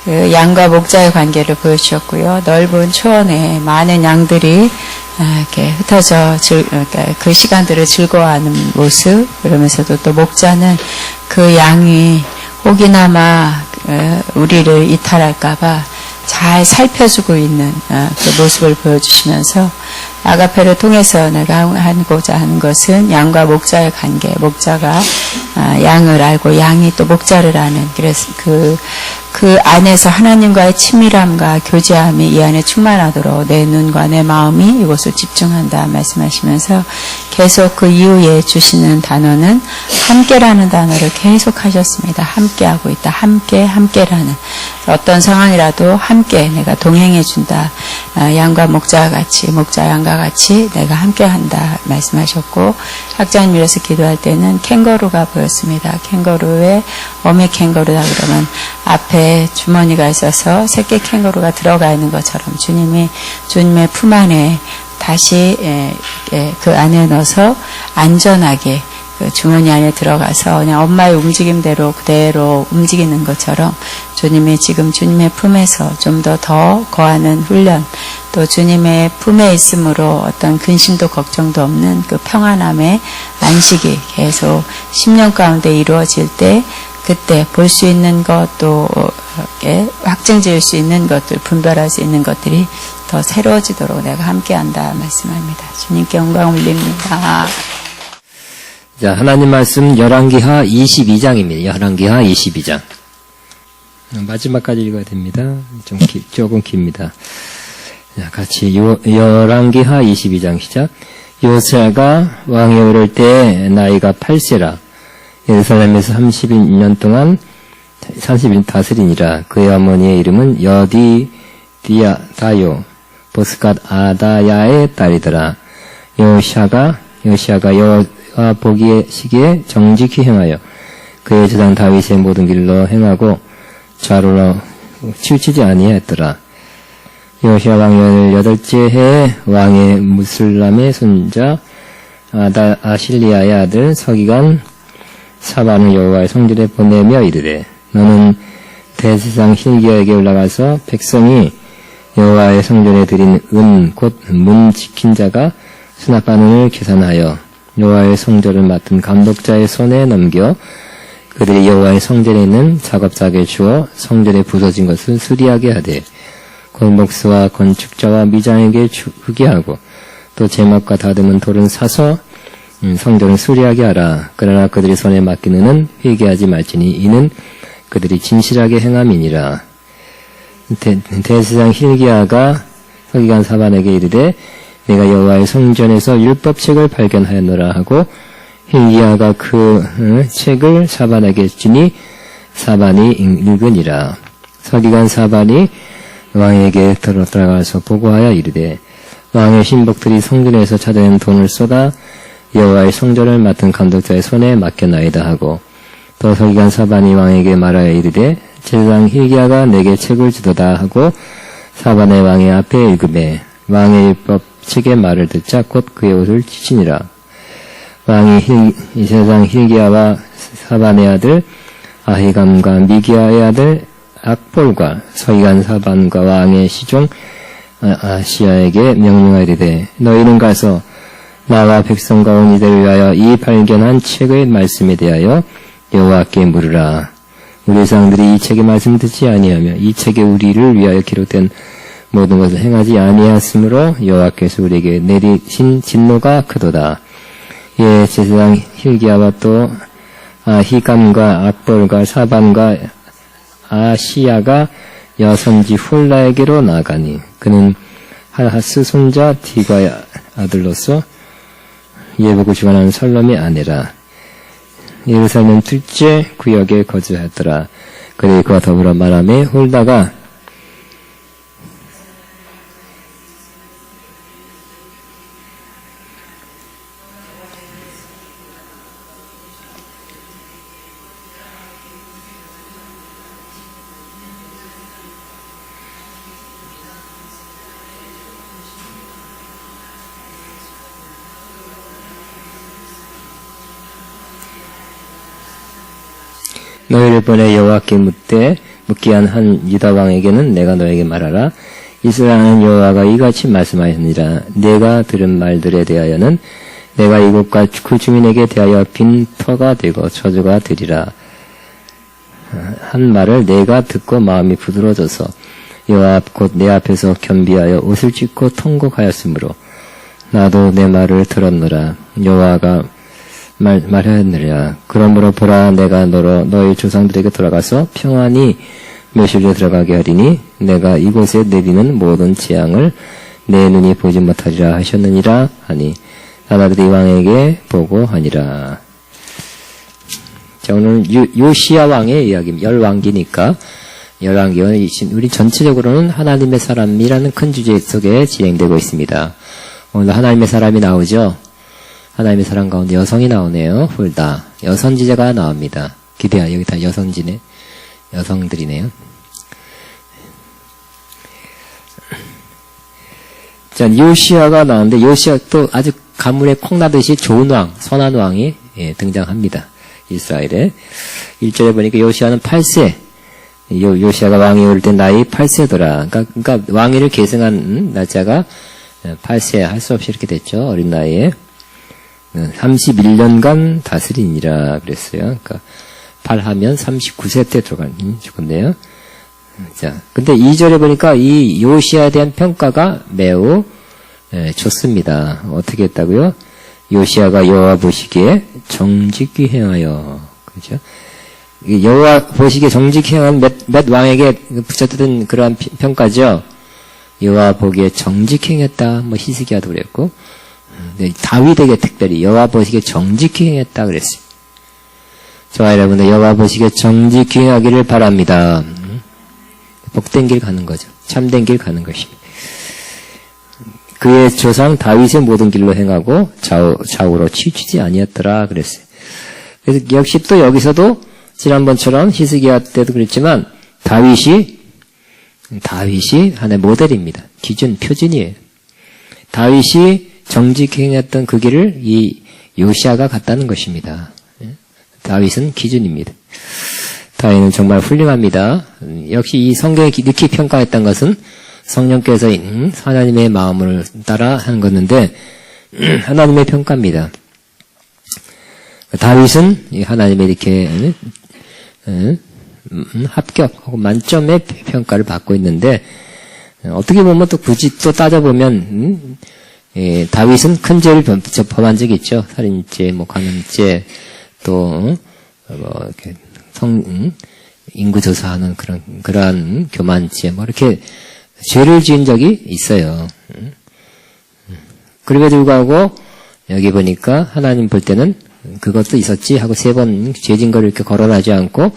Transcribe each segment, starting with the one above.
그 양과 목자의 관계를 보여주셨고요. 넓은 초원에 많은 양들이 이렇게 흩어져 그 시간들을 즐거워하는 모습, 그러면서도 또 목자는 그 양이 혹이나마 우리를 이탈할까봐 잘 살펴주고 있는 그 모습을 보여주시면서 아가페를 통해서 내가 하고자 하는 것은 양과 목자의 관계, 목자가 양을 알고 양이 또 목자를 아는, 그래서 그 안에서 하나님과의 친밀함과 교제함이 이 안에 충만하도록 내 눈과 내 마음이 이곳을 집중한다 말씀하시면서 계속 그 이후에 주시는 단어는 함께라는 단어를 계속 하셨습니다. 함께하고 있다. 함께라는. 어떤 상황이라도 함께 내가 동행해준다. 양과 목자와 같이, 목자 양과 같이 내가 함께한다 말씀하셨고, 학자님 이래서 기도할 때는 캥거루가 보였습니다. 캥거루의 어미 캥거루다 그러면 앞에 주머니가 있어서 새끼 캥거루가 들어가 있는 것처럼 주님이 주님의 품 안에 다시 그 안에 넣어서 안전하게 그 주머니 안에 들어가서 그냥 엄마의 움직임대로 그대로 움직이는 것처럼 주님이 지금 주님의 품에서 좀 더 거하는 훈련, 또 주님의 품에 있음으로 어떤 근심도 걱정도 없는 그 평안함의 안식이 계속 10년 가운데 이루어질 때 그때 볼 수 있는 것, 또 확증 지을 수 있는 것들, 분별할 수 있는 것들이 더 새로워지도록 내가 함께한다 말씀합니다. 주님께 영광 올립니다. 자, 하나님 말씀 열왕기하 22장입니다. 열왕기하 22장. 마지막까지 읽어야 됩니다. 조금 깁니다. 자, 같이 열왕기하 22장 시작. 요새가 왕에 오를 때 나이가 8세라. 예루살렘에서 32년 동안 30일 다스리니라. 그의 어머니의 이름은 여디다요 보스갓 아다야의 딸이더라. 요시아가 여호와 보기에 시기에 정직히 행하여 그의 제장 다윗의 모든 길로 행하고 좌로로 치우치지 아니하였더라. 요시아 왕 18째 해에 왕의 무슬람의 손자 아실리아의 아들 서기관 사반을 여호와의 성전에 보내며 이르되, 너는 대제사장 hil기야에게 올라가서 백성이 여호와의 성전에 드린 은 곧 문 지킨 자가 수납한 은을 계산하여 여호와의 성전을 맡은 감독자의 손에 넘겨 그들이 여호와의 성전에 있는 작업자에게 주어 성전에 부서진 것을 수리하게 하되, 곧 목수와 건축자와 미장에게 주게 하고 또 제목과 다듬은 돌은 사서 성전을 수리하게 하라. 그러나 그들이 손에 맡기는 회개하지 말지니 이는 그들이 진실하게 행함이니라. 대제사장 hil기야가 서기관 사반에게 이르되, 내가 여호와의 성전에서 율법책을 발견하였노라 하고 hil기야가 그 책을 사반에게 주니 사반이 읽으니라. 서기관 사반이 왕에게 들어가서 보고하여 이르되, 왕의 신복들이 성전에서 찾아낸 돈을 쏟아 여호와의 성전을 맡은 감독자의 손에 맡겨나이다 하고, 또 서기관 사반이 왕에게 말하여 이르되, 제사장 hil기야가 내게 책을 주도다 하고 사반의 왕의 앞에 읽으매 왕의 율법 책의 말을 듣자 곧 그의 옷을 찢으니라. 왕이 제사장 hil기야와 사반의 아들 아히감과 미기야의 아들 악볼과 서기관 사반과 왕의 시종 아시야에게 명령하이르되, 너희는 가서 나와 백성과 온 이들을 위하여 이 발견한 책의 말씀에 대하여 여호와께 물으라. 우리 조상들이 이 책의 말씀을 듣지 아니하며 이 책에 우리를 위하여 기록된 모든 것을 행하지 아니하였으므로 여호와께서 우리에게 내리신 진노가 크도다. 예, 제사장 hil기야와 또 아히감과 악볼과 사반과 아시야가 여선지 훌라에게로 나가니 그는 하하스 손자 디가의 아들로서 예복을 주관하는 살롬의 아내라. 예루살렘 둘째 구역에 거주하였더라. 그리고 그와 더불어 말하며 홀다가 너희를 보내 여호와께 묻기한 한 유다 왕에게는 내가 너에게 말하라. 이스라엘은 여호와가 이같이 말씀하였느니라. 내가 들은 말들에 대하여는 내가 이곳과 그 주민에게 대하여 빈 터가 되고 저주가 되리라. 한 말을 내가 듣고 마음이 부드러워져서 여호와 곧 내 앞에서 겸비하여 옷을 찢고 통곡하였으므로 나도 내 말을 들었노라. 여호와가 말하였느니라. 그러므로 보라, 내가 너로 너희 조상들에게 돌아가서 평안히 묘실에 들어가게 하리니 내가 이곳에 내리는 모든 재앙을 내 눈이 보지 못하리라 하셨느니라 하니 나라들이 왕에게 보고하니라. 자, 오늘 요시야 왕의 이야기입니다. 열왕기니까 열왕기는 우리 전체적으로는 하나님의 사람이라는 큰 주제 속에 진행되고 있습니다. 오늘 하나님의 사람이 나오죠. 하나님의 사람 가운데 여성이 나오네요. 훌다 여선지자가 나옵니다. 기대야, 여기 다 여선지네. 여성들이네요. 자, 요시야가 나오는데 요시야 또 아주 가물에 콩나듯이 좋은 왕, 선한 왕이 등장합니다. 이스라엘에 1절에 보니까 요시야는 8세. 요시야가 왕이 올 때 나이 8세더라. 그러니까 왕위를 계승한 날짜가 8세 할 수 없이 이렇게 됐죠. 어린 나이에 31년간 다스리니라 그랬어요. 그러니까 8하면 39세 때 죽었네요. 자, 근데 2절에 보니까 이 요시야에 대한 평가가 매우 좋습니다. 어떻게 했다고요? 요시야가 여호와 보시기에 정직히 행하여, 그죠? 여호와 보시기에 정직히 행한 몇 왕에게 붙였던 그러한 평가죠. 여호와 보기에 정직히 행했다. 뭐 히스기야도 그랬고, 다윗에게 특별히 여호와 보시기에 정직히 행했다 그랬어요. 저와 여러분들 여호와 보시기에 정직히 행하기를 바랍니다. 복된 길 가는 거죠. 참된 길 가는 것입니다. 그의 조상 다윗의 모든 길로 행하고 좌우로 치우치지 아니었더라 그랬어요. 그래서 역시 또 여기서도 지난번처럼 히스기야 때도 그랬지만 다윗이 하나의 모델입니다. 기준, 표준이에요. 다윗이 정직히 행했던 그 길을 이 요시야가 갔다는 것입니다. 다윗은 기준입니다. 다윗은 정말 훌륭합니다. 역시 이 성경에 늦게 평가했던 것은 성령께서 하나님의 마음을 따라 하는 것인데 하나님의 평가입니다. 다윗은 하나님의 이렇게 합격하고 만점의 평가를 받고 있는데 어떻게 보면 또 굳이 또 따져보면 다윗은 큰 죄를 범한 적이 있죠. 살인죄, 뭐 간음죄, 또 이렇게 인구 조사하는 그러한 교만죄, 뭐 이렇게 죄를 지은 적이 있어요. 그럼에도 불구하고 여기 보니까 하나님 볼 때는 그것도 있었지 하고 3번 죄진 거를 이렇게 거론하지 않고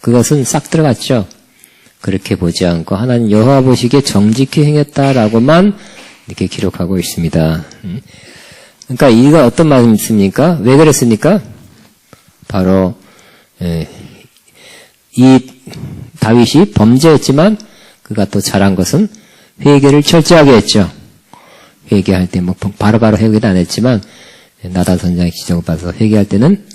그것은 싹 들어갔죠. 그렇게 보지 않고 하나님 여호와 보시기에 정직히 행했다라고만 이렇게 기록하고 있습니다. 그러니까 이거 어떤 말씀입니까? 왜 그랬습니까? 바로 이 다윗이 범죄했지만 그가 또 잘한 것은 회개를 철저하게 했죠. 회개할 때 뭐 바로바로 회개도 안 했지만 나단 선장의 기적을 봐서 회개할 때는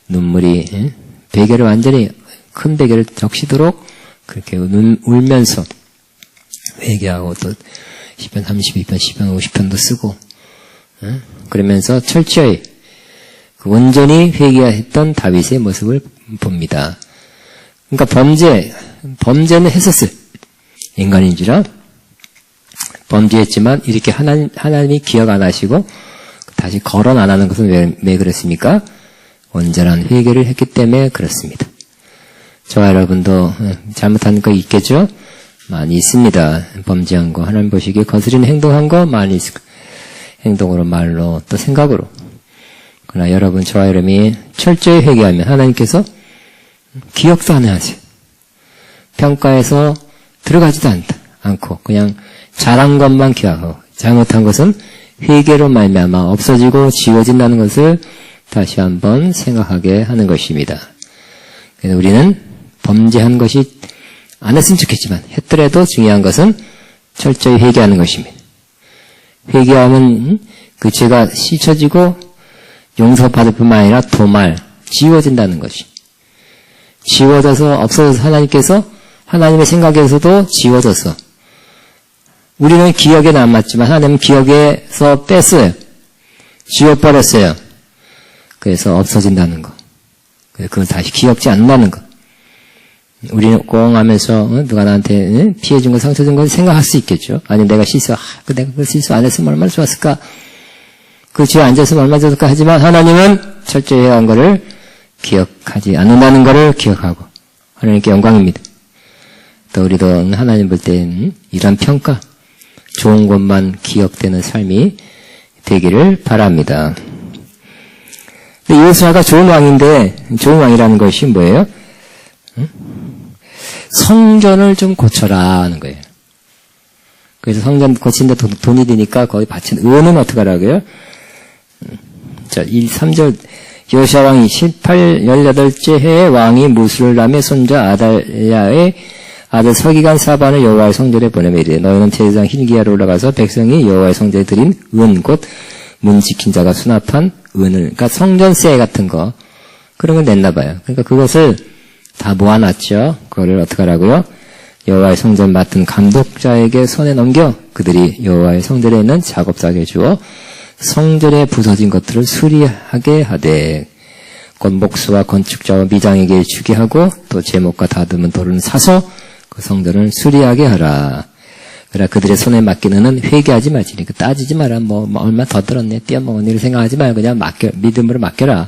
눈물이 베개를 완전히 큰 베개를 적시도록 그렇게 울면서 회개하고 또 시편 32편, 시편 50편도 쓰고 그러면서 철저히 온전히 회개했던 다윗의 모습을 봅니다. 그러니까 범죄는 했었어요. 인간인지라 범죄했지만 이렇게 하나님이 기억 안 하시고 다시 거론 안 하는 것은 왜 그렇습니까? 온전한 회개를 했기 때문에 그렇습니다. 저와 여러분도 잘못한 거 있겠죠? 많이 있습니다. 범죄한 거, 하나님 보시기에 거스리는 행동한 거 많이 있을 거예요. 행동으로, 말로, 또 생각으로. 그러나 여러분, 저와 여러분이 철저히 회개하면 하나님께서 기억도 안 하세요. 평가에서 들어가지도 않고 그냥 잘한 것만 기억하고 잘못한 것은 회개로 말미암아 없어지고 지워진다는 것을 다시 한번 생각하게 하는 것입니다. 그래서 우리는 범죄한 것이 안 했으면 좋겠지만 했더라도 중요한 것은 철저히 회개하는 것입니다. 회개하면 그 죄가 씻어지고 용서받을 뿐만 아니라 도말, 지워진다는 것이. 지워져서 없어져서 하나님의 생각에서도 지워졌어. 우리는 기억에 남았지만 하나님은 기억에서 뺐어요. 지워버렸어요. 그래서 없어진다는 거. 그걸 다시 기억지 않는다는 거. 우리는 꽁 하면서 누가 나한테 피해준 거 상처 준 거 생각할 수 있겠죠. 아니 내가 내가 그 실수 안 했으면 얼마나 좋았을까. 그 뒤에 앉았으면 얼마나 좋았을까. 하지만 하나님은 철저히 해온 거를 기억하지 않는다는 거를 기억하고 하나님께 영광입니다. 또 우리도 하나님 볼 때 이런 평가, 좋은 것만 기억되는 삶이 되기를 바랍니다. 근데 요시아가 좋은 왕인데 좋은 왕이라는 것이 뭐예요? 성전을 좀 고쳐라 하는 거예요. 그래서 성전 고치는데 돈이 드니까 거기 바친 의원은 어떻게 하라고요? 자, 3절 요시아 왕이 18째 해에 왕이 무술람의 손자 아달랴의 아들 서기관 사반을 여호와의 성전에 보내며 이르되 너희는 제사장 hil기야로 올라가서 백성이 여호와의 성전에 드린 은 곧 문 지킨 자가 수납한 은을 그러니까 성전세 같은 거 그런 걸 냈나 봐요. 그러니까 그것을 다 모아놨죠. 그거를 어떻게 하라고요? 여호와의 성전 맡은 감독자에게 손에 넘겨 그들이 여호와의 성전에 있는 작업자에게 주어 성전에 부서진 것들을 수리하게 하되 곧 목수와 건축자와 미장에게 주게 하고 또 제목과 다듬은 돌을 사서 그 성전을 수리하게 하라. 그러나 그들의 손에 맡기는 은 회개하지 말지. 그러니까 따지지 마라. 뭐 얼마 더 들었네. 떼어먹은 일을 생각하지 말고 그냥 믿음으로 맡겨라.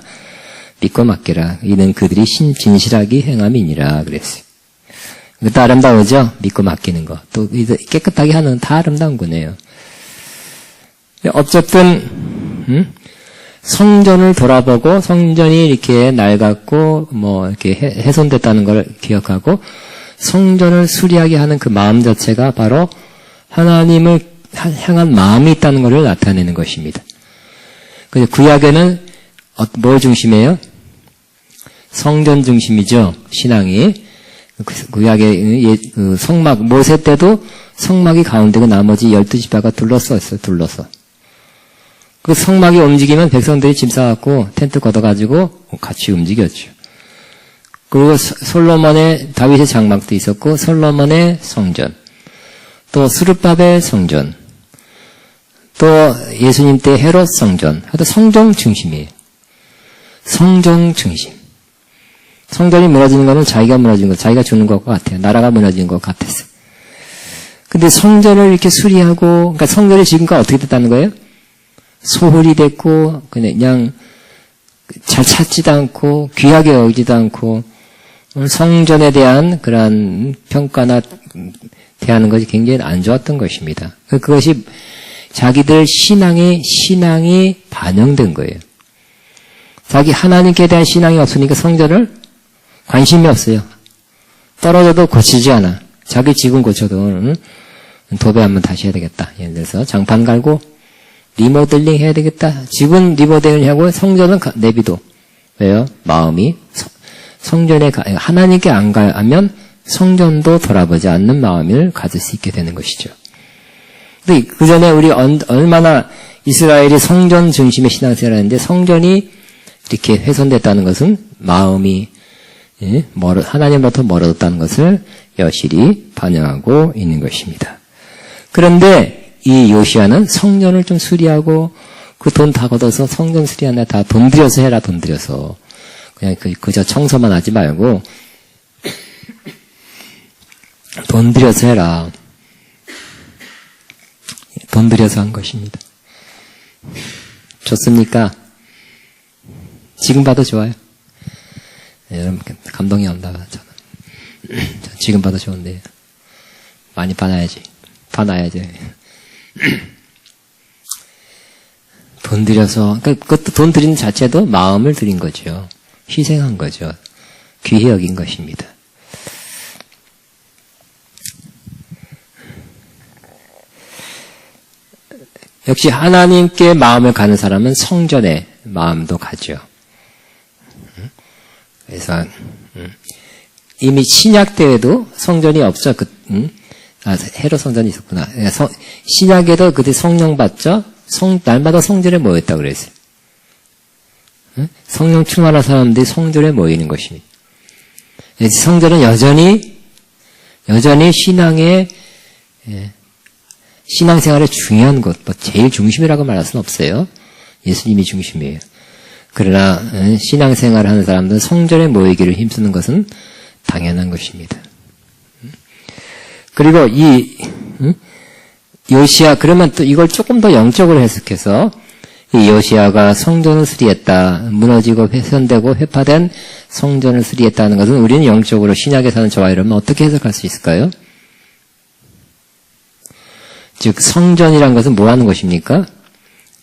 믿고 맡겨라. 이는 그들이 진실하게 행함이니라 그랬어요. 그것도 아름다우죠? 믿고 맡기는 거. 또 깨끗하게 하는 다 아름다운 거네요. 어쨌든 성전을 돌아보고 성전이 이렇게 낡았고 뭐 이렇게 훼손됐다는 걸 기억하고 성전을 수리하게 하는 그 마음 자체가 바로 하나님을 향한 마음이 있다는 것을 나타내는 것입니다. 그래서 구약에는 뭘 중심이에요? 성전 중심이죠. 신앙이. 구약의 성막 모세 때도 성막이 가운데고 나머지 12지파가 둘러싸였어요. 둘러서. 그 성막이 움직이면 백성들이 짐 싸갖고 텐트 걷어가지고 같이 움직였죠. 그리고 솔로몬의 다윗의 장막도 있었고 솔로몬의 성전, 또 스룹바벨 성전, 또 예수님 때 헤롯 성전, 하여튼 성전 중심이에요. 성전 중심. 성전이 무너지는 거는 자기가 무너지는 것, 자기가 죽는 것과 같아요. 나라가 무너지는 것 같았어요. 근데 성전을 이렇게 수리하고, 그러니까 성전이 지금까지 어떻게 됐다는 거예요? 소홀히 됐고, 그냥 잘 찾지도 않고, 귀하게 여기지도 않고, 성전에 대한 그런 평가나 대하는 것이 굉장히 안 좋았던 것입니다. 그것이 자기들 신앙이 반영된 거예요. 자기 하나님께 대한 신앙이 없으니까 성전을 관심이 없어요. 떨어져도 고치지 않아. 자기 집은 고쳐도 도배 한번 다시 해야 되겠다. 예를 들어서 장판 갈고 리모델링 해야 되겠다. 집은 리모델링 하고 성전은 내비도. 왜요? 마음이 성전에 하나님께 안 가면 성전도 돌아보지 않는 마음을 가질 수 있게 되는 것이죠. 근데 그 전에 우리 얼마나 이스라엘이 성전 중심의 신앙생활을 하는데 성전이 이렇게 훼손됐다는 것은 마음이 하나님으로부터 멀어졌다는 것을 여실히 반영하고 있는 것입니다. 그런데 이 요시아는 성전을 좀 수리하고 그 돈 다 걷어서 성전 수리하나 다 돈 들여서 해라. 돈 들여서 그냥 그저 청소만 하지 말고 돈 들여서 해라. 돈 들여서 한 것입니다. 좋습니까? 지금 봐도 좋아요. 여러분 감동이 온다. 저는 지금 봐도 좋은데 많이 봐놔야지. 돈 들여서 그러니까 그것도 돈 들이는 자체도 마음을 들인 거죠. 희생한 거죠. 귀히 여긴 것입니다. 역시 하나님께 마음을 가는 사람은 성전에 마음도 가죠. 그래서 이미 신약 때에도 성전이 없죠. 헤롯 성전이 있었구나. 신약에도 그때 성령 받죠. 날마다 성전에 모였다고 그랬어요. 성령 충만한 사람들이 성전에 모이는 것입니다. 성전은 여전히 신앙생활의 중요한 것, 제일 중심이라고 말할 수는 없어요. 예수님이 중심이에요. 그러나 신앙생활을 하는 사람들은 성전에 모이기를 힘쓰는 것은 당연한 것입니다. 그리고 이 요시야, 그러면 또 이걸 조금 더 영적으로 해석해서 이 요시야가 성전을 수리했다, 무너지고 훼손되고 회파된 성전을 수리했다는 것은 우리는 영적으로 신약에 사는 저와 여러분 어떻게 해석할 수 있을까요? 즉 성전이란 것은 뭐 하는 것입니까?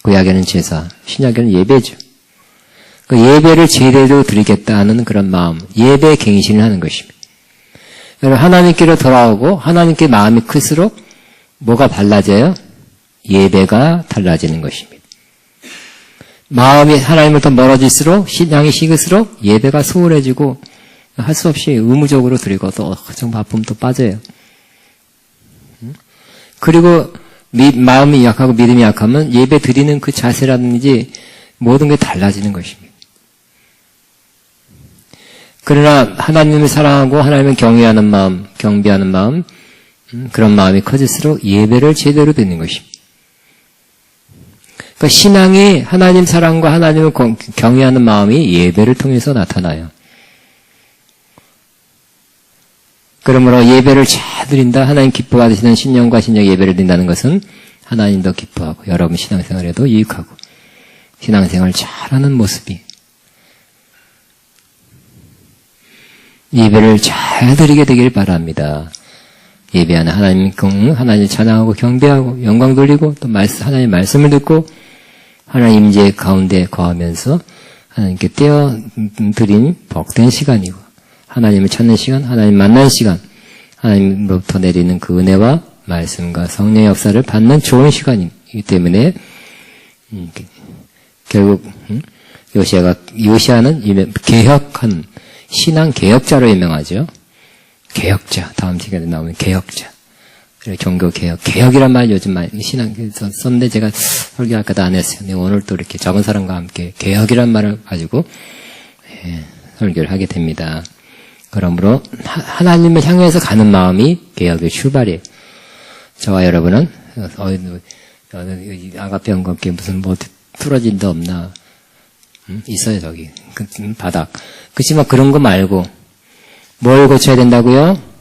구약에는 제사, 신약에는 예배죠. 그 예배를 제대로 드리겠다는 그런 마음, 예배 갱신을 하는 것입니다. 여러분 하나님께로 돌아오고 하나님께 마음이 클수록 뭐가 달라져요? 예배가 달라지는 것입니다. 마음이 하나님으로부터 멀어질수록 신앙이 식을수록 예배가 소홀해지고 할 수 없이 의무적으로 드리고 또 정 바쁨 또 빠져요. 그리고 마음이 약하고 믿음이 약하면 예배 드리는 그 자세라든지 모든 게 달라지는 것입니다. 그러나 하나님을 사랑하고 하나님을 경외하는 마음, 경배하는 마음, 그런 마음이 커질수록 예배를 제대로 드리는 것입니다. 그러니까 신앙이 하나님 사랑과 하나님을 경외하는 마음이 예배를 통해서 나타나요. 그러므로 예배를 잘 드린다, 하나님 기뻐 받으시는 신령과 신령 예배를 드린다는 것은 하나님도 기뻐하고 여러분 신앙생활에도 유익하고 신앙생활 잘하는 모습이 예배를 잘 드리게 되길 바랍니다. 예배하는 하나님 찬양하고 경배하고 영광 돌리고 또 하나님의 말씀을 듣고 하나님 임재 가운데 거하면서 하나님께 떼어 드린 복된 시간이고 하나님을 찾는 시간, 하나님 만나는 시간, 하나님으로부터 내리는 그 은혜와 말씀과 성령의 역사를 받는 좋은 시간이기 때문에 결국 요시야는 개혁한 신앙 개혁자로 유명하죠. 개혁자, 다음 시간에 나오는 개혁자. 종교 개혁. 개혁이란 말 요즘 많이 신앙에서 썼는데 제가 설교 아까도 안 했어요. 근데 오늘 또 이렇게 적은 사람과 함께 개혁이란 말을 가지고 설교를 하게 됩니다. 그러므로 하나님을 향해서 가는 마음이 개혁의 출발이에요. 저와 여러분은 아가페 연구함께 무슨 뭐 틀어진 데 없나? 있어요 저기 바닥. 그렇지만 그런 거 말고 뭘 고쳐야 된다고요?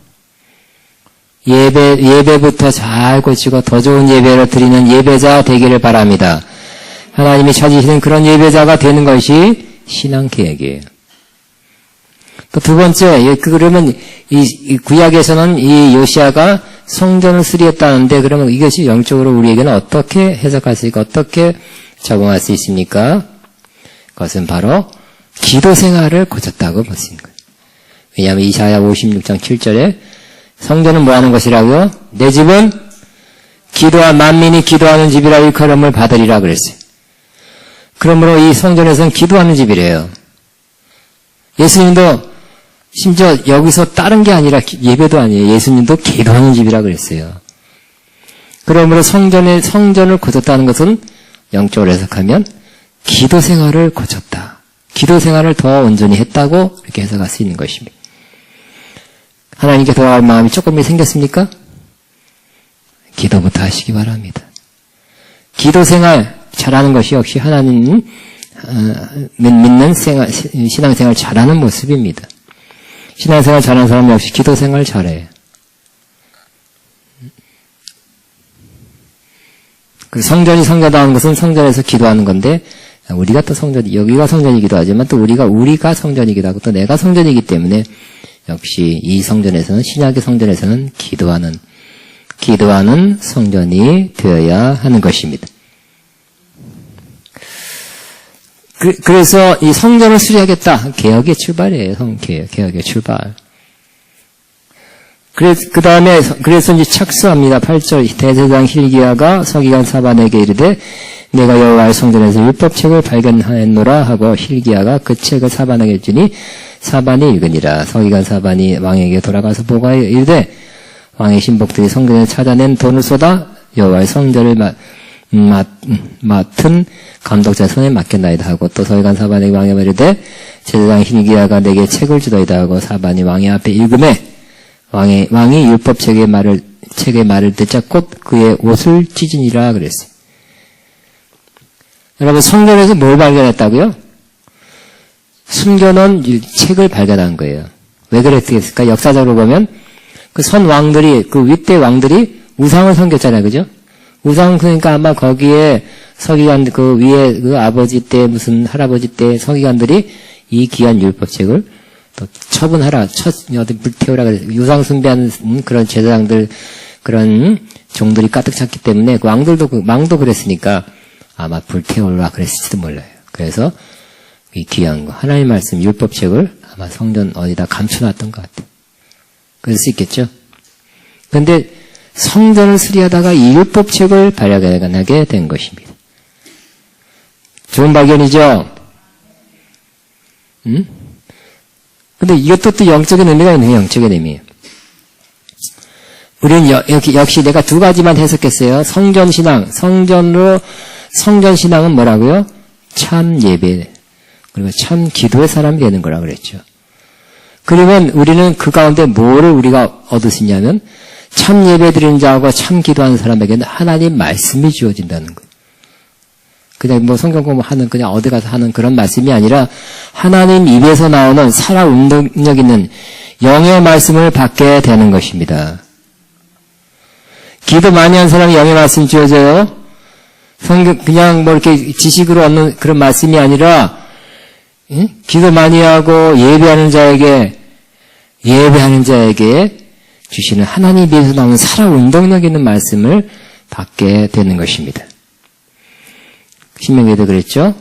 예배부터 잘 고치고 더 좋은 예배를 드리는 예배자 되기를 바랍니다. 하나님이 찾으시는 그런 예배자가 되는 것이 신앙 계획이에요. 또 두 번째, 그러면 이 구약에서는 이 요시야가 성전을 수리했다는데 그러면 이것이 영적으로 우리에게는 어떻게 해석할 수 있고 어떻게 적용할 수 있습니까? 그것은 바로 기도 생활을 고쳤다고 볼 수 있는 거예요. 왜냐하면 이사야 56장 7절에 성전은 뭐 하는 것이라고요? 내 집은 기도한 만민이 기도하는 집이라 일컬음을 받으리라 그랬어요. 그러므로 이 성전에서는 기도하는 집이래요. 예수님도 심지어 여기서 다른 게 아니라 예배도 아니에요. 예수님도 기도하는 집이라 그랬어요. 그러므로 성전을 고쳤다는 것은 영적으로 해석하면 기도 생활을 고쳤다. 기도 생활을 더 온전히 했다고 이렇게 해석할 수 있는 것입니다. 하나님께 돌아갈 마음이 조금이 생겼습니까? 기도부터 하시기 바랍니다. 기도 생활 잘하는 것이 역시 하나님 믿는 신앙생활 잘하는 모습입니다. 신앙생활 잘하는 사람 역시 기도생활 잘해요. 그 성전이 성전하는 것은 성전에서 기도하는 건데 우리가 또 여기가 성전이기도 하지만 또 우리가 성전이기도 하고 또 내가 성전이기 때문에 역시 이 성전에서는 신약의 성전에서는 기도하는 성전이 되어야 하는 것입니다. 그래서 이 성전을 수리하겠다. 개혁의 출발이에요. 개혁의 출발. 그래서 이제 착수합니다. 8절 대제사장 hil기야가 서기관 사반에게 이르되 내가 여호와의 성전에서 율법책을 발견하였노라 하고 hil기야가 그 책을 사반에게 주니 사반이 읽으니라. 서기관 사반이 왕에게 돌아가서 보고하여 이르되 왕의 신복들이 성전에 찾아낸 돈을 쏟아 여호와의 성전을 맡은 감독자 손에 맡겼나이다 하고 또 서기관 사반에게 왕이 말이되 제사장 hil기야가 내게 책을 주더이다 하고 사반이 왕의 앞에 읽음에 왕이 율법 책의 말을 듣자 곧 그의 옷을 찢으니라 그랬어요. 여러분 성전에서 뭘 발견했다고요? 숨겨놓은 책을 발견한 거예요. 왜 그랬겠을까? 역사적으로 보면 그 선 왕들이 그 윗대 왕들이 우상을 섬겼잖아요, 그죠? 우상 그러니까 아마 거기에 서기관 그 위에 그 아버지 때 무슨 할아버지 때 서기관들이 이 귀한 율법책을 또 처분하라, 어디 불태우라 그래서 우상 숭배하는 그런 제사장들 그런 종들이 가득 찼기 때문에 그 왕도 그랬으니까 아마 불태우라 그랬을지도 몰라요. 그래서 이 귀한 거 하나님 말씀 율법책을 아마 성전 어디다 감춰놨던 것 같아요. 그럴 수 있겠죠. 그런데 성전을 수리하다가 이 율법책을 발견하게 된 것입니다. 좋은 발견이죠? 근데 이것도 또 영적인 의미가 있네요. 영적인 의미. 우리는 역시 내가 두 가지만 해석했어요. 성전신앙. 성전신앙은 뭐라고요? 참 예배. 그리고 참 기도의 사람이 되는 거라 그랬죠. 그러면 우리는 그 가운데 뭐를 우리가 얻을 수 있냐면 참 예배 드리는 자하고 참 기도하는 사람에게는 하나님 말씀이 주어진다는 거예요. 그냥 뭐 성경 공부하는 그냥 어디 가서 하는 그런 말씀이 아니라 하나님 입에서 나오는 살아 운동력 있는 영의 말씀을 받게 되는 것입니다. 기도 많이 한 사람이 영의 말씀 주어져요. 성경 그냥 뭐 이렇게 지식으로 얻는 그런 말씀이 아니라 기도 많이 하고 예배하는 자에게 주시는 하나님 입에서 나오는 살아 운동력 있는 말씀을 받게 되는 것입니다. 신명기에도 그랬죠.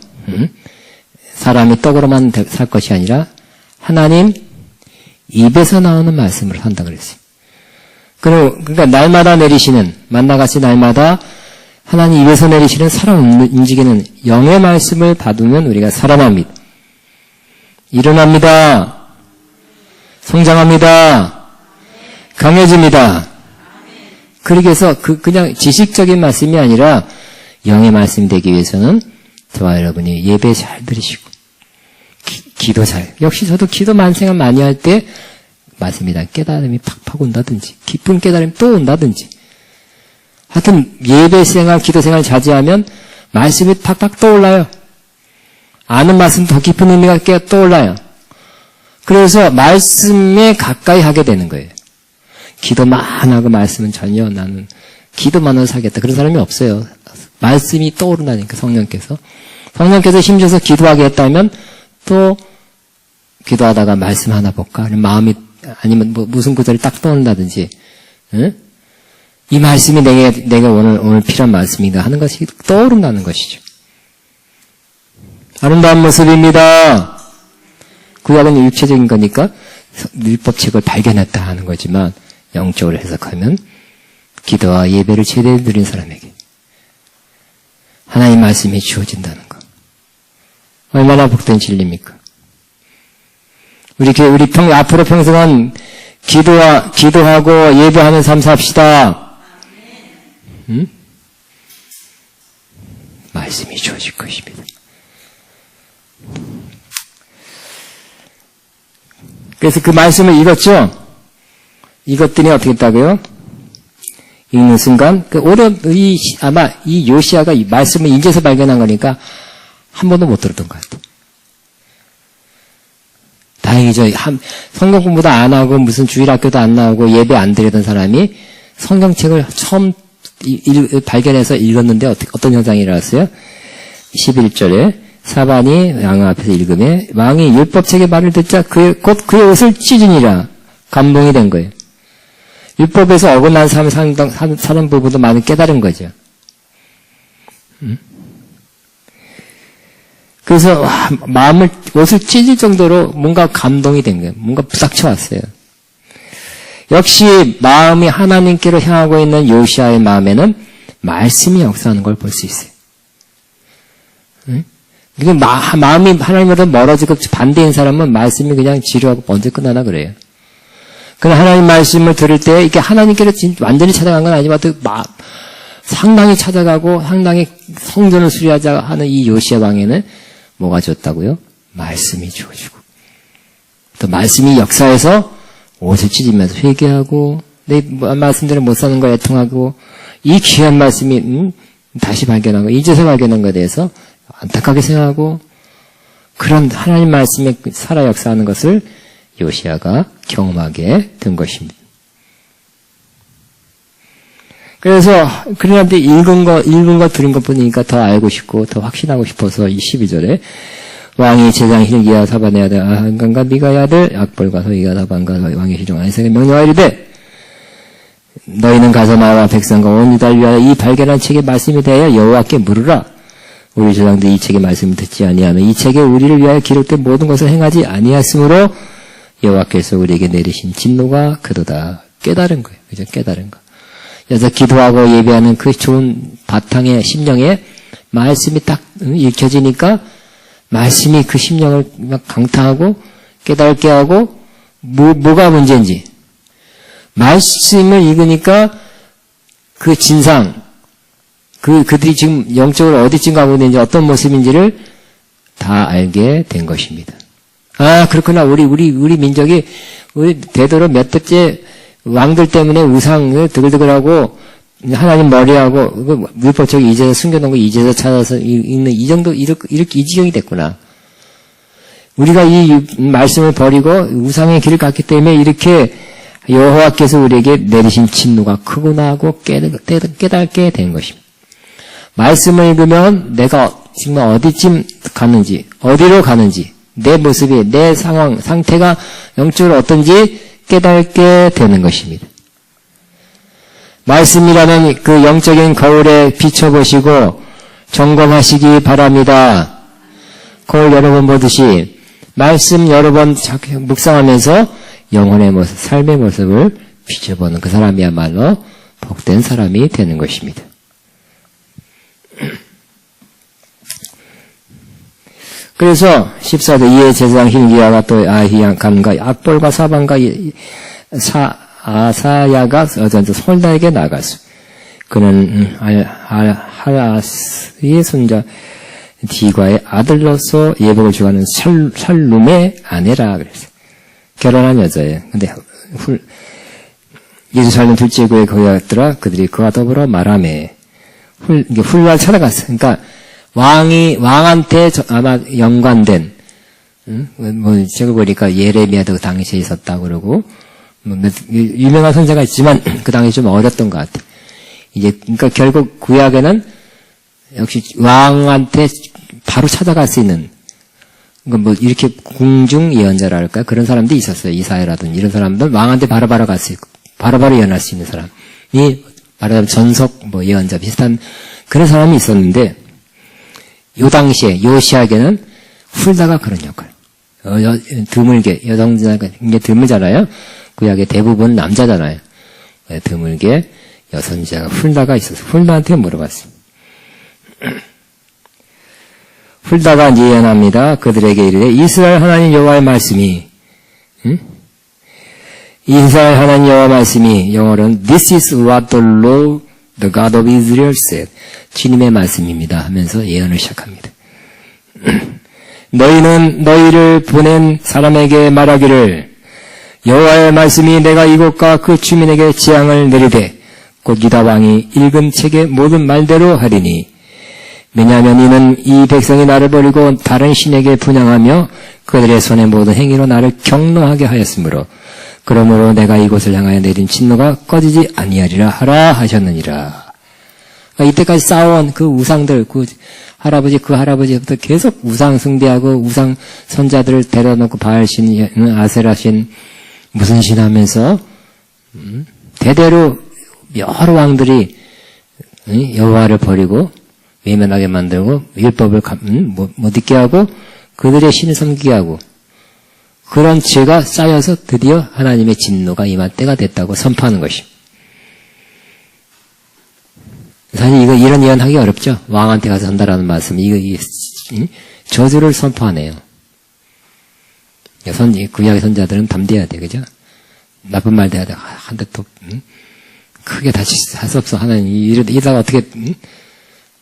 사람이 떡으로만 살 것이 아니라 하나님 입에서 나오는 말씀을 산다 그랬어요. 그러니까 날마다 내리시는 만나같이 날마다 하나님 입에서 내리시는 살아 움직이는 영의 말씀을 받으면 우리가 살아납니다. 일어납니다. 성장합니다. 강해집니다. 그러기 위해서 그냥 지식적인 말씀이 아니라 영의 말씀이 되기 위해서는 저와 여러분이 예배 잘 드리시고 기도 잘. 역시 저도 기도 만생을 많이 할 때 말씀이 다 깨달음이 팍팍 온다든지 깊은 깨달음이 또 온다든지 하여튼 예배 생활, 기도 생활 자제하면 말씀이 팍팍 떠올라요. 아는 말씀 더 깊은 의미가 떠올라요. 그래서 말씀에 가까이 하게 되는 거예요. 기도만 하고 말씀은 전혀 나는 기도만 해서 살겠다. 그런 사람이 없어요. 말씀이 떠오른다니까 성령께서 힘줘서 기도하게 했다면 또 기도하다가 말씀 하나 볼까? 아니면 뭐 무슨 구절이 딱 떠오른다든지 응? 이 말씀이 내가 오늘 필요한 말씀이다 하는 것이 떠오른다는 것이죠. 아름다운 모습입니다. 구약은 육체적인 거니까 율법책을 발견했다 하는 거지만 영적으로 해석하면 기도와 예배를 제대로 드린 사람에게 하나님 말씀이 주어진다는 것. 얼마나 복된 진리입니까? 우리 앞으로 평생은 기도하고 예배하는 삶 삽시다. 응? 말씀이 주어질 것입니다. 그래서 그 말씀을 읽었죠? 읽었더니 어떻게 했다고요? 읽는 순간, 아마 이 요시아가 이 말씀을 인제서 발견한 거니까 한 번도 못 들었던 것 같아요. 다행이죠. 성경 공부도 안 하고 무슨 주일학교도 안 나오고 예배 안 드리던 사람이 성경책을 처음 발견해서 읽었는데 어떤 현상이 일어났어요? 11절에 사반이 왕 앞에서 읽음에 왕이 율법책의 말을 듣자 곧 그의 옷을 찢으니라. 감동이 된 거예요. 율법에서 어긋난 삶을 사는 부분도 많이 깨달은 거죠. 그래서 옷을 찢을 정도로 뭔가 감동이 된 거예요. 뭔가 부닥쳐 왔어요. 역시 마음이 하나님께로 향하고 있는 요시아의 마음에는 말씀이 역사하는 걸 볼 수 있어요. 마음이 하나님으로부터 멀어지고 반대인 사람은 말씀이 그냥 지루하고 언제 끝나나 그래요. 그러나 하나님 말씀을 들을 때 이게 하나님께로 완전히 찾아간 건 아니지만 상당히 찾아가고 상당히 성전을 수리하자 하는 이 요시야 왕에는 뭐가 줬다고요? 말씀이 주어지고 또 말씀이 역사에서 옷을 찢으면서 회개하고 내 말씀대로 못 사는 거 애통하고 이 귀한 말씀이 다시 발견하고 이제서 발견한 것에 대해서 안타깝게 생각하고 그런 하나님 말씀에 살아 역사하는 것을 요시야가 경험하게 된 것입니다. 그래서 그런데 읽은 거 들은 것 보니까 더 알고 싶고 더 확신하고 싶어서 이 12절에 왕이 제장 hil기야 사반의 아들 아한간과 미가의 아들 악볼과 소이가 사반과 왕의 시종 안색에 명령하여 이르되 너희는 가서 나와 백성과 온 유다를 위하여 이 발견한 책의 말씀에 대하여 여호와께 물으라. 우리 조상들이 이 책의 말씀을 듣지 아니하면 이 책에 우리를 위하여 기록된 모든 것을 행하지 아니하였으므로 여호와께서 우리에게 내리신 진노가 그도다. 깨달은 거예요. 그죠? 깨달은 거. 그래서 기도하고 예배하는 그 좋은 바탕에 심령에 말씀이 딱 읽혀지니까 말씀이 그 심령을 막 강타하고 깨닫게 하고 뭐가 문제인지 말씀을 읽으니까 그 진상 그들이 지금 영적으로 어디쯤 가고 있는지 어떤 모습인지를 다 알게 된 것입니다. 아 그렇구나 우리 민족이 우리 되도록 몇 대째 왕들 때문에 우상을 드글드글하고 하나님 머리하고 율법책이 이제서 숨겨놓은 거 이제서 찾아서 읽는 이 정도 이렇게 이 지경이 됐구나. 우리가 이 말씀을 버리고 우상의 길을 갔기 때문에 이렇게 여호와께서 우리에게 내리신 진노가 크구나 하고 깨닫게 된 것입니다. 말씀을 읽으면 내가 지금 어디쯤 갔는지 어디로 가는지 내 모습이 내 상태가 영적으로 어떤지 깨닫게 되는 것입니다. 말씀이라는 그 영적인 거울에 비춰보시고 점검하시기 바랍니다. 거울 여러 번 보듯이 말씀 여러 번 묵상하면서 영혼의 모습, 삶의 모습을 비춰보는 그 사람이야말로 복된 사람이 되는 것입니다. 그래서 14절 이에 제사장 hil기야가 또 아히감과 악볼과 사반과 아사야가 솔다에게 나갔어. 그는 하라스의 손자 디과의 아들로서 예복을 주관하는 샬룸의 아내라 그랬어요. 결혼한 여자예요. 근데 예루살렘 둘째 구에 거기 갔더라. 그들이 그와 더불어 말하매 훌륭한 찾아갔어. 그러니까 왕한테 아마 연관된 뭐 제가 보니까 예레미야도 그 당시에 있었다고 그러고 유명한 선생가 있지만 그 당시 좀 어렸던 것 같아. 이제 그러니까 결국 구약에는 역시 왕한테 바로 찾아갈 수 있는 뭐 이렇게 궁중 예언자라 할까 그런 사람도 있었어요. 이사야라든지 이런 사람들 왕한테 바로바로 갈 수 있고 바로바로 예언할 수 있는 사람이 말하자면 전속 뭐 예언자 비슷한 그런 사람이 있었는데 요 당시에 요시야에게는 훌다가 그런 역할. 드물게 여성자가 굉장히 드물잖아요. 구약의 대부분 남자잖아요. 드물게 여선자가 훌다가 있어서 훌다한테 물어봤어요. 훌다가 이제 예언합니다. 그들에게 이르되 이스라엘 하나님 여호와의 말씀이 이스라엘 하나님 여호와 말씀이 영어로는 This is what the Lord, the God of Israel said. 주님의 말씀입니다 하면서 예언을 시작합니다. 너희는 너희를 보낸 사람에게 말하기를 여호와의 말씀이 내가 이곳과 그 주민에게 재앙을 내리되 곧 유다 왕이 읽은 책의 모든 말대로 하리니 왜냐하면 이는 이 백성이 나를 버리고 다른 신에게 분향하며 그들의 손의 모든 행위로 나를 경노하게 하였으므로 그러므로 내가 이곳을 향하여 내린 진노가 꺼지지 아니하리라 하라 하셨느니라. 그러니까 이때까지 쌓아온 그 우상들, 그 할아버지부터 계속 우상 숭배하고 우상 선자들을 데려놓고 바알신, 아세라신, 무슨 신 하면서 대대로 여러 왕들이 여호와를 버리고 외면하게 만들고 율법을 못 잊게 하고 그들의 신을 섬기게 하고 그런 죄가 쌓여서 드디어 하나님의 진노가 임할 때가 됐다고 선포하는 것입니다. 사실 이런 예언하기 어렵죠. 왕한테 가서 전달하는 말씀 저주를 선포하네요. 구약의 선자들은 담대해야 돼, 그죠? 나쁜 말도 해야 돼. 한 대 톡. 크게 다칠 수 없어. 하나님 이러다가 어떻게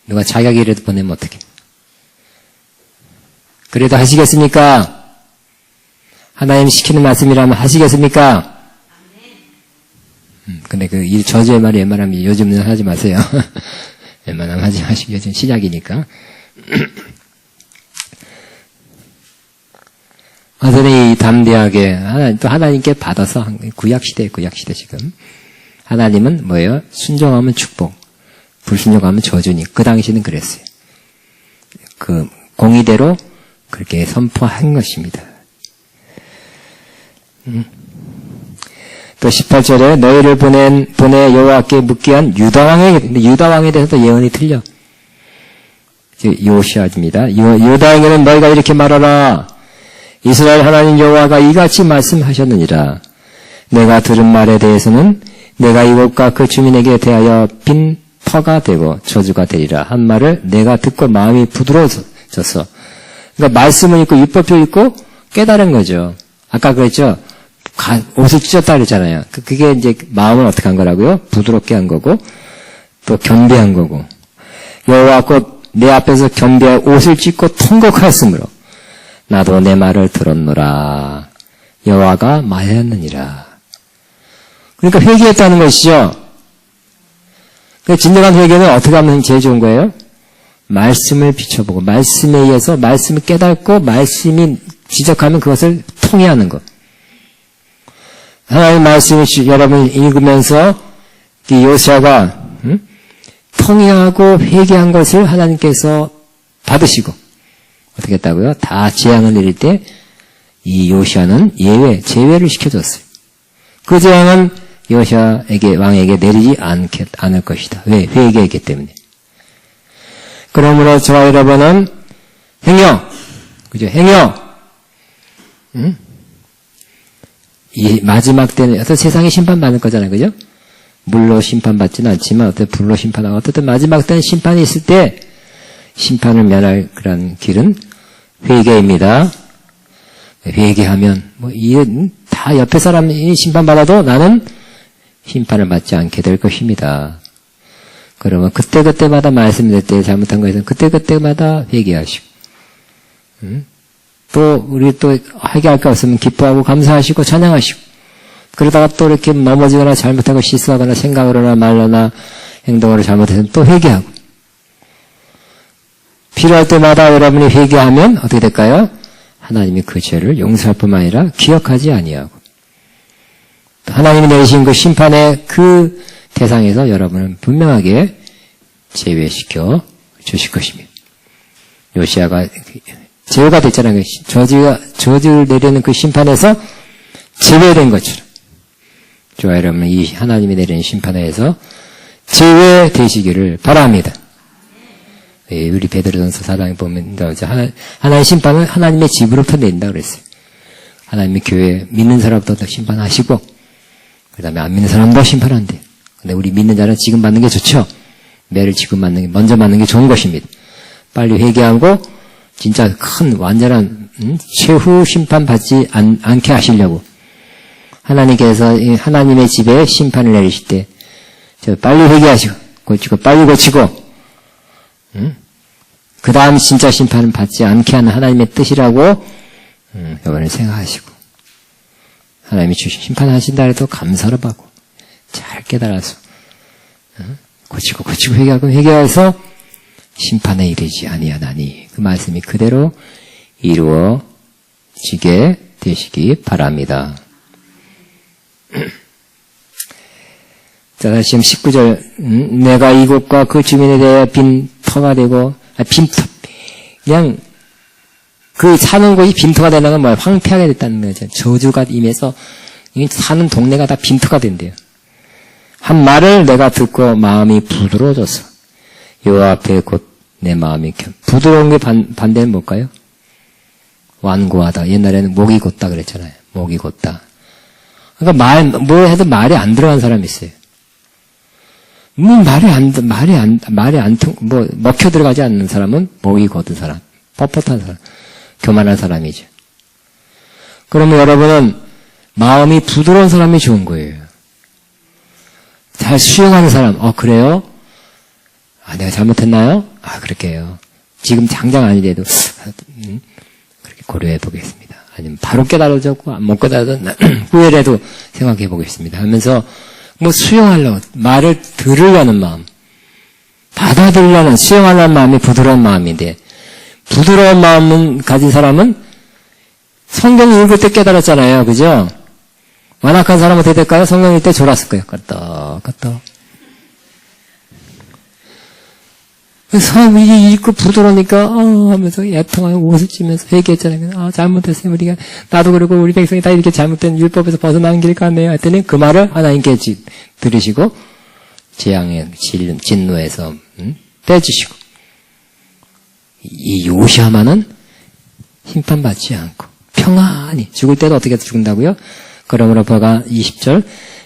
누가 자격이라도 보내면 어떡해. 그래도 하시겠습니까? 하나님 시키는 말씀이라면 하시겠습니까? 근데 이 저주의 말이 웬만하면 요즘은 하지 마세요. 웬만하면 하지 마시고 요즘 시작이니까. 하나님이 담대하게 또 하나님께 받아서 구약시대 지금 하나님은 뭐예요? 순종하면 축복, 불순종하면 저주니 그 당시는 그랬어요. 그 공의대로 그렇게 선포한 것입니다. 또 18절에 너희를 보내 여호와께 묻게 한 유다왕에 대해서도 예언이 틀려. 요시아입니다. 유다왕에는 너희가 이렇게 말하라. 이스라엘 하나님 여호와가 이같이 말씀하셨느니라. 내가 들은 말에 대해서는 내가 이곳과 그 주민에게 대하여 빈 터가 되고 저주가 되리라 한 말을 내가 듣고 마음이 부드러워졌어. 그러니까 말씀은 있고 율법도 있고 깨달은 거죠. 아까 그랬죠. 옷을 찢었다 그랬잖아요. 그게 이제 마음을 어떻게 한 거라고요? 부드럽게 한 거고 또 겸비한 거고. 여호와 곧 내 앞에서 겸비하여 옷을 찢고 통곡하였으므로 나도 내 말을 들었노라. 여호와가 말하였느니라. 그러니까 회개했다는 것이죠. 진정한 회개는 어떻게 하면 제일 좋은 거예요? 말씀을 비춰보고 말씀에 의해서 말씀을 깨닫고 말씀이 지적하면 그것을 통해하는 것. 하나님의 말씀을 여러분 읽으면서 이 요시아가 통해하고 회개한 것을 하나님께서 받으시고 어떻게 했다고요? 다 재앙을 내릴 때 이 요시아는 제외를 시켜줬어요. 그 재앙은 요시아에게 왕에게 내리지 않을 것이다. 왜? 회개했기 때문에. 그러므로 저와 여러분은 행여, 그죠? 행여, 이 마지막 때는 어떤 세상에 심판받을 거잖아요. 그죠? 물로 심판받지는 않지만 어떤 불로 심판하고 어떤 마지막 때는 심판이 있을 때 심판을 면할 그런 길은 회개입니다. 회개하면 다 옆에 사람이 심판받아도 나는 심판을 받지 않게 될 것입니다. 그러면 그때그때마다 말씀드릴 때 잘못한 것에서는 그때그때마다 회개하시고 또 우리 또 회개할 거 없으면 기뻐하고 감사하시고 찬양하시고 그러다가 또 이렇게 넘어지거나 잘못하고 실수하거나 생각으로나 말로나 행동으로 잘못해서는 또 회개하고 필요할 때마다 여러분이 회개하면 어떻게 될까요? 하나님이 그 죄를 용서할 뿐만 아니라 기억하지 아니하고 하나님이 내리신 그 심판의 그 대상에서 여러분을 분명하게 제외시켜 주실 것입니다. 요시아가 제외가 됐잖아요. 저주를 내리는 그 심판에서 제외된 것처럼 저와 여러분 이 하나님이 내리는 심판에서 제외되시기를 바랍니다. 우리 베드로전서 4장에 보면 하나님의 심판은 하나님의 집으로부터 내린다 그랬어요. 하나님의 교회 믿는 사람부터 심판하시고 그 다음에 안 믿는 사람도 심판한대요. 근데 우리 믿는 자는 지금 받는 게 좋죠. 매를 지금 받는 게 먼저 받는 게 좋은 것입니다. 빨리 회개하고 진짜 큰 완전한 최후 심판 받지 않게 하시려고 하나님께서 하나님의 집에 심판을 내리실 때 저 빨리 회개하시고 고치고 빨리 고치고 그 다음 진짜 심판은 받지 않게 하는 하나님의 뜻이라고 여러분을 생각하시고 하나님이 주신 심판하신다 해도 감사를 받고 잘 깨달아서 고치고 회개하고 회개해서 심판에 이르지 아니하나니 그 말씀이 그대로 이루어지게 되시기 바랍니다. 자, 지금 19절 내가 이곳과 그 주민에 대해 빈 터가 되고 빈터 그냥 그 사는 곳이 빈터가 되는 건 뭐야? 황폐하게 됐다는 거죠. 저주가 임해서 사는 동네가 다 빈터가 된대요. 한 말을 내가 듣고 마음이 부드러워졌어. 여호와 앞에 곧 내 마음이 부드러운 게 반대는 뭘까요? 완고하다. 옛날에는 목이 곧다 그랬잖아요. 목이 곧다. 그러니까 뭐 해도 말이 안 들어간 사람이 있어요. 먹혀 들어가지 않는 사람은 목이 곧은 사람, 뻣뻣한 사람, 교만한 사람이죠. 그러면 여러분은 마음이 부드러운 사람이 좋은 거예요. 잘 수용하는 사람, 그래요? 내가 잘못했나요? 그렇게 해요. 지금 당장 아니래도, 그렇게 고려해 보겠습니다. 아니면 바로 깨달아졌고, 못 깨달아도 후회라도 생각해 보겠습니다. 하면서, 수용하려고, 말을 들으려는 마음, 받아들이려는, 수용하려는 마음이 부드러운 마음인데, 부드러운 마음을 가진 사람은 성경 읽을 때 깨달았잖아요. 그죠? 완악한 사람은 어떻게 될까요? 성경 읽을 때 졸았을 거예요. 껐다. 성경이 읽고 부드러우니까, 하면서 애통하고 옷을 찌면서 회개했잖아요. 잘못했어요. 나도 그러고 우리 백성이 다 이렇게 잘못된 율법에서 벗어나는 길을 갔네요. 했더니 그 말을 하나님께 들으시고, 재앙의 진노에서, 떼주시고. 이 요시아만은 심판받지 않고, 평안히, 죽을 때도 어떻게 죽는다고요? 그러므로 버가 20절,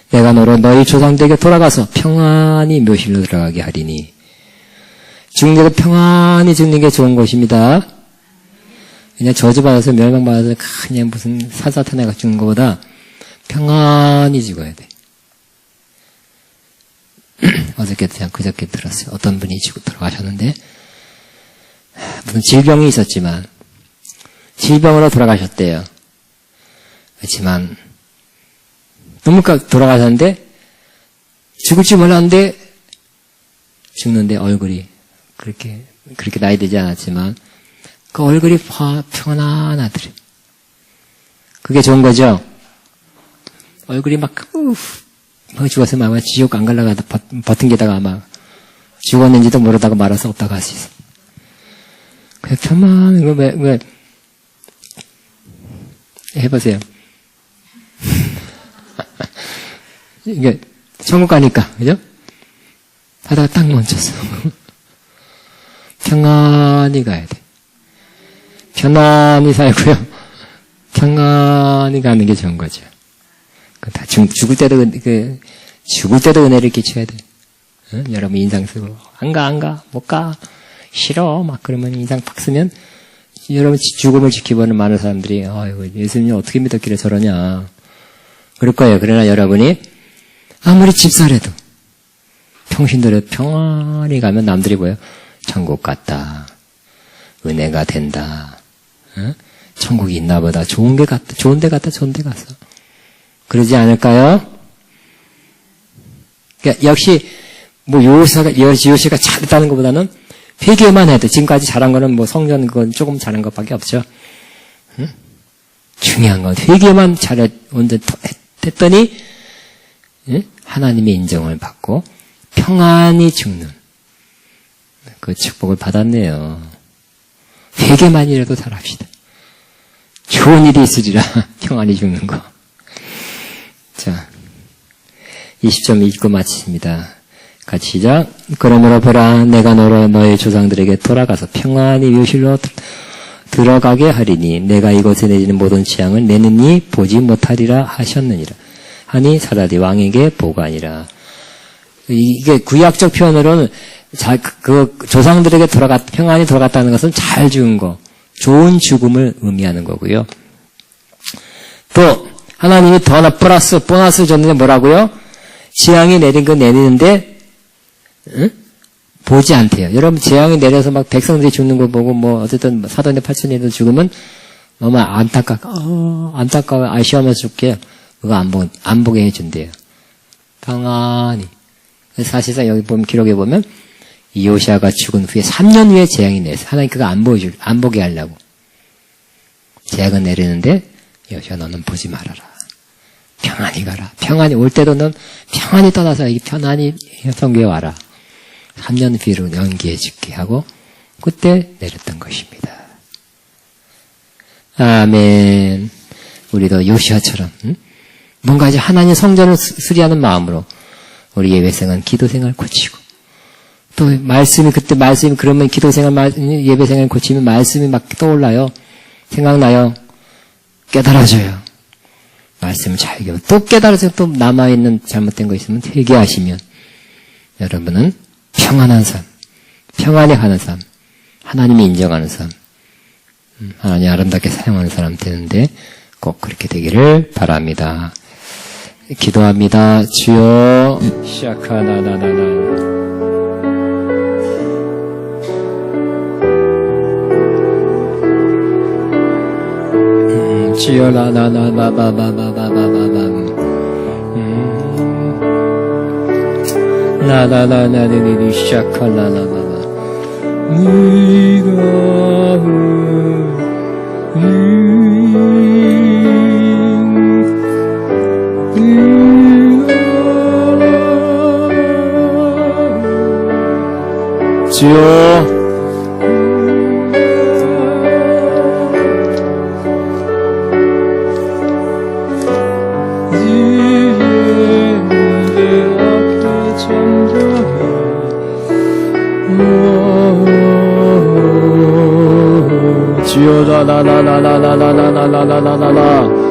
내가 너희 조상들에게 돌아가서 평안히 묘실로 들어가게 하리니, 죽는 게 평안히 죽는 게 좋은 것입니다. 그냥 저주받아서 멸망받아서 그냥 무슨 사사탄해가 죽는 것보다 평안히 죽어야 돼. 그저께 들었어요. 어떤 분이 지고 돌아가셨는데, 무슨 질병이 있었지만, 질병으로 돌아가셨대요. 그렇지만, 너무 돌아가셨는데, 죽을지 몰랐는데, 죽는데 얼굴이, 그렇게 나이 되지 않았지만, 그 얼굴이 평안하더래. 그게 좋은 거죠? 얼굴이 죽었으면 아마 지옥 안 가려고 하다 버튼 게다가 아마 죽었는지도 모르다가 말아서 없다가 할 수 있어. 그냥 평안, 왜, 해보세요. 이게, 천국 가니까, 그죠? 하다가 딱 멈췄어. 평안히 가야 돼. 편안히 살고요. 평안히 가는 게 좋은 거죠. 다 죽을 때도 은혜를 끼쳐야 돼. 응? 여러분 인상 쓰고, 안 가, 못 가. 싫어. 그러면 인상 팍 쓰면, 여러분 죽음을 지켜보는 많은 사람들이, 예수님 어떻게 믿었길래 저러냐. 그럴 거예요. 그러나 여러분이, 아무리 집사래도, 평신도로 평안히 가면 남들이 뭐예요? 천국 갔다. 은혜가 된다. 응? 천국이 있나 보다. 좋은 데 갔다. 그러지 않을까요? 그러니까 역시, 요시가 잘했다는 것보다는 회개만 해도, 지금까지 잘한 거는 성전 그건 조금 잘한 것밖에 없죠. 응? 중요한 건 회개만 했더니, 응? 하나님의 인정을 받고, 평안히 죽는, 그 축복을 받았네요. 회개만이라도 잘합시다. 좋은 일이 있으리라. 평안히 죽는 거. 자, 20점 읽고 마치십니다. 같이 시작. 그러므로 보라, 내가 너희 조상들에게 돌아가서 평안히 묘실로 들어가게 하리니 내가 이곳에 내리는 모든 재앙을 내는 이 보지 못하리라 하셨느니라. 하니 사라디 왕에게 보고하니라. 이게 구약적 표현으로는 그 조상들에게 평안히 돌아갔다는 것은 잘 죽은 거, 좋은 죽음을 의미하는 거고요. 또 하나님이 더 하나 보너스 줬는데 뭐라고요? 재앙이 내리는데 보지 않대요. 여러분 재앙이 내려서 백성들이 죽는 거 보고 어쨌든 사돈의 8천이라도 죽으면 너무 안타까워 아쉬워하면서 죽게 그거 안 보게 해준대요. 평안히. 사실상 여기 기록에 보면 요시아가 죽은 후에 3년 후에 재앙이 내서 하나님 그거 안 보게 하려고 재앙은 내리는데 요시아 너는 보지 말아라. 평안히 가라. 평안히 올 때도 넌 평안히 떠나서 편안히 성교에 와라. 3년 뒤로 연기해 줄게 하고 그때 내렸던 것입니다. 아멘. 우리도 요시아처럼 뭔가 이제 하나님 성전을 수리하는 마음으로 우리 예배생활, 기도생활 고치고 또 말씀이 그러면 기도생활, 예배생활 고치면 말씀이 떠올라요. 생각나요. 깨달아져요. 말씀을 잘 읽으면 또 깨달아서 또 남아있는 잘못된 거 있으면 회개하시면 여러분은 평안한 삶, 평안히 가는 삶, 하나님이 인정하는 삶, 하나님 아름답게 사용하는 사람 되는데 꼭 그렇게 되기를 바랍니다. 기도합니다. 주여 샤카나나나나 주여 라나나나나나나나나나 나나나나나니 샤카나나나나 주여 주여 라라라라라라라라라라라라